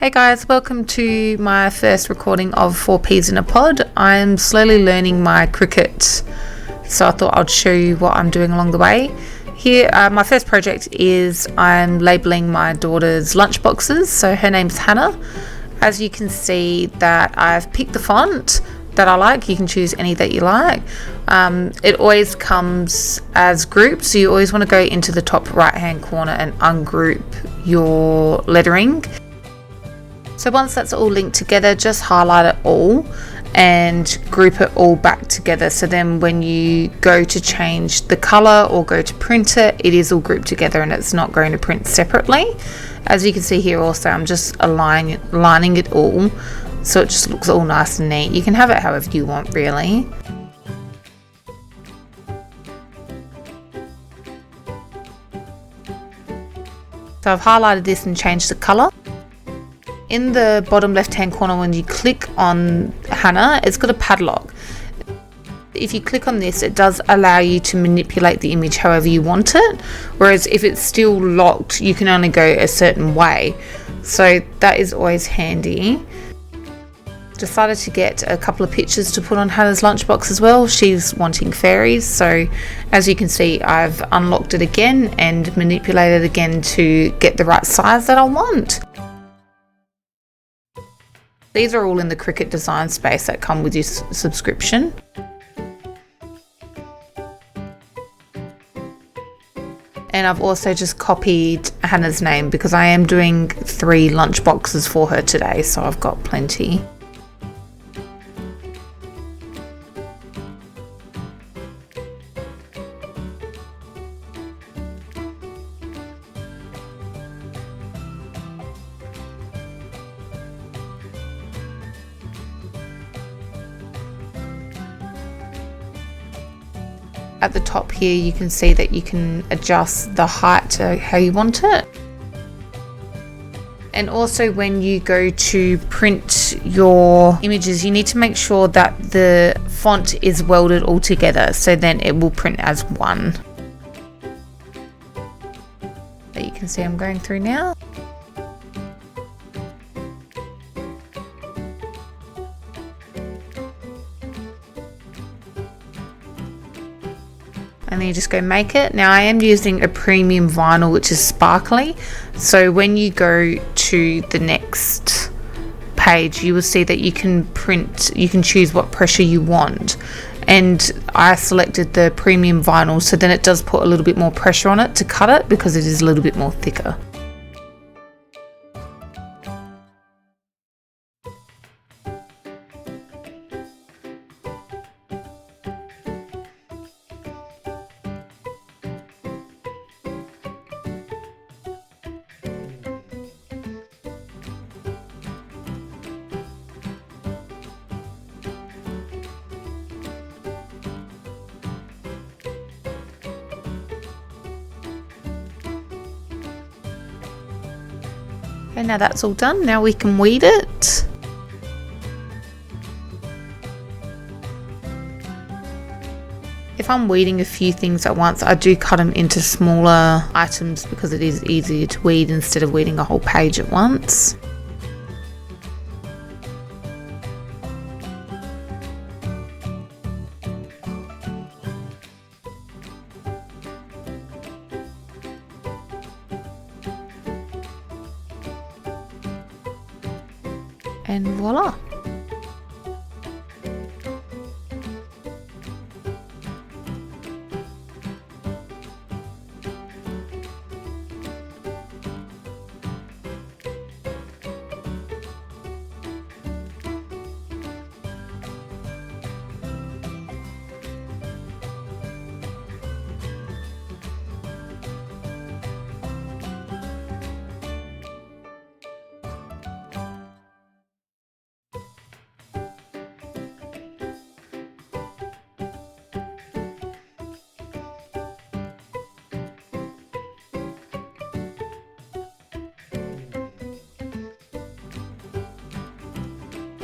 Hey guys, welcome to my first recording of 4 Peas in a Pod. I'm slowly learning my Cricut, so I thought I'd show you what I'm doing along the way. Here, my first project is I'm labeling my daughter's lunchboxes, so her name's Hannah. As you can see that I've picked the font that I like. You can choose any that you like. It always comes as groups, so you always want to go into the top right hand corner and ungroup your lettering. So once that's all linked together, just highlight it all and group it all back together. So then when you go to change the color or go to print it, it is all grouped together and it's not going to print separately. As you can see here also, I'm just aligning it all so it just looks all nice and neat. You can have it however you want really. So I've highlighted this and changed the color. In the bottom left hand corner, when you click on Hannah, it's got a padlock. If you click on this, it does allow you to manipulate the image however you want it, whereas if it's still locked, you can only go a certain way. So that is always handy. Decided to get a couple of pictures to put on Hannah's lunchbox as well. She's wanting fairies, so as you can see, I've unlocked it again and manipulated again to get the right size that I want. These are all in the Cricut design space that come with your subscription. And I've also just copied Hannah's name because I am doing 3 lunchboxes for her today, so I've got plenty. At the top here, you can see that you can adjust the height to how you want it. And also when you go to print your images, you need to make sure that the font is welded all together, so then it will print as one. That you can see I'm going through now. And then you just go make it. Now I am using a premium vinyl which is sparkly, so when you go to the next page you will see that you can print, you can choose what pressure you want, and I selected the premium vinyl, so then it does put a little bit more pressure on it to cut it because it is a little bit more thicker. Okay, now that's all done. Now we can weed it. If I'm weeding a few things at once, I do cut them into smaller items because it is easier to weed instead of weeding a whole page at once. And voila!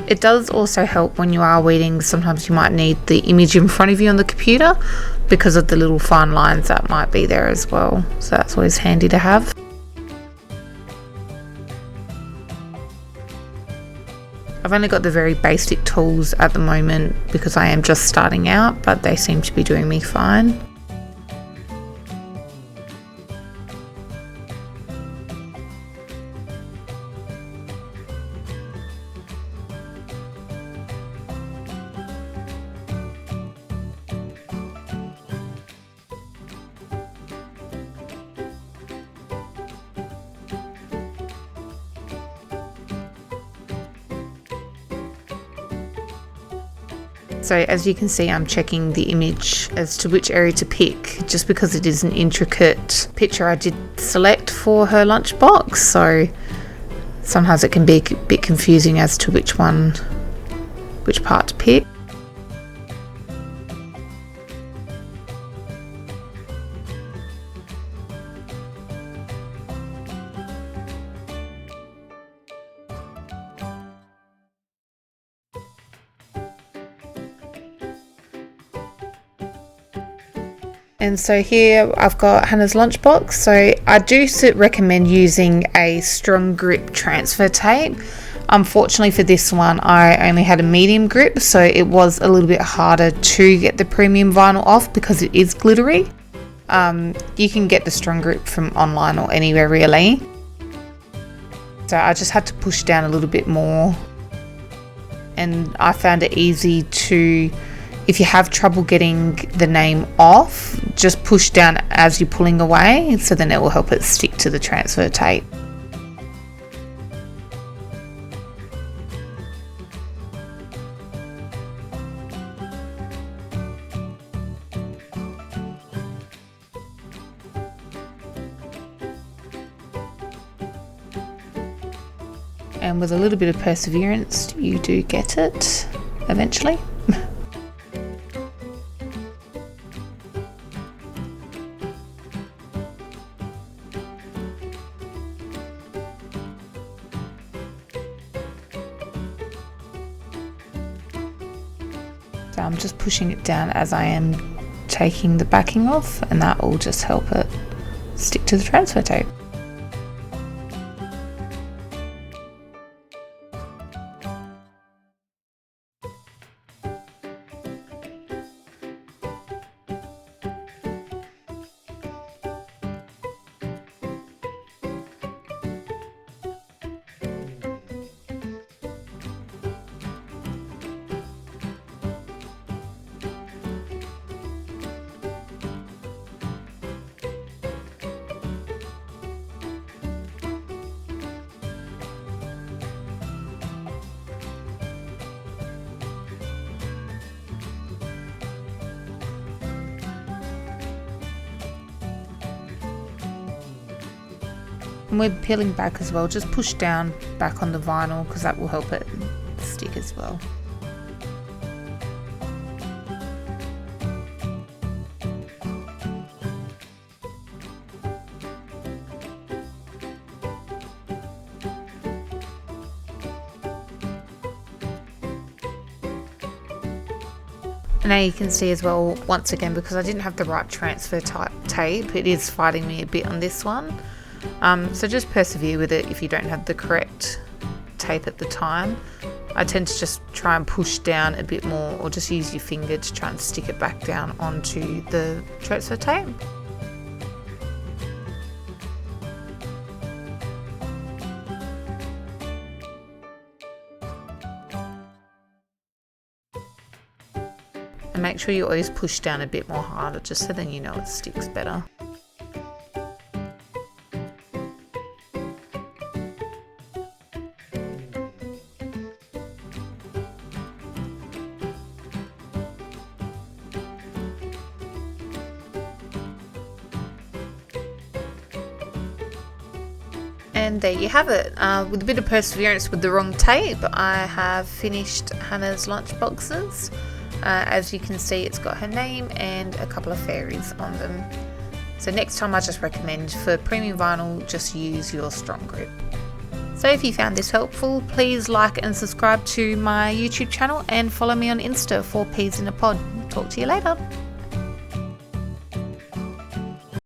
It does also help when you are weeding. Sometimes you might need the image in front of you on the computer because of the little fine lines that might be there as well. So that's always handy to have. I've only got the very basic tools at the moment because I am just starting out, but they seem to be doing me fine. So as you can see, I'm checking the image as to which area to pick, just because it is an intricate picture I did select for her lunchbox. So sometimes it can be a bit confusing as to which part to pick. And so here I've got Hannah's lunchbox. So I do recommend using a strong grip transfer tape. Unfortunately for this one, I only had a medium grip, so it was a little bit harder to get the premium vinyl off because it is glittery. You can get the strong grip from online or anywhere really. So I just had to push down a little bit more, and I found it easy to, if you have trouble getting the name off, just push down as you're pulling away, so then it will help it stick to the transfer tape. And with a little bit of perseverance, you do get it eventually. So I'm just pushing it down as I am taking the backing off, and that will just help it stick to the transfer tape. And we're peeling back as well, just push down back on the vinyl because that will help it stick as well. And now you can see as well, once again, because I didn't have the right transfer type tape, it is fighting me a bit on this one. So just persevere with it if you don't have the correct tape at the time. I tend to just try and push down a bit more, or just use your finger to try and stick it back down onto the transfer tape. And make sure you always push down a bit more harder, just so then you know it sticks better. And there you have it. With a bit of perseverance with the wrong tape, I have finished Hannah's lunchboxes. As you can see, it's got her name and a couple of fairies on them. So next time I just recommend, for premium vinyl, just use your strong grip. So if you found this helpful, please like and subscribe to my YouTube channel and follow me on Insta for Peas in a Pod. Talk to you later.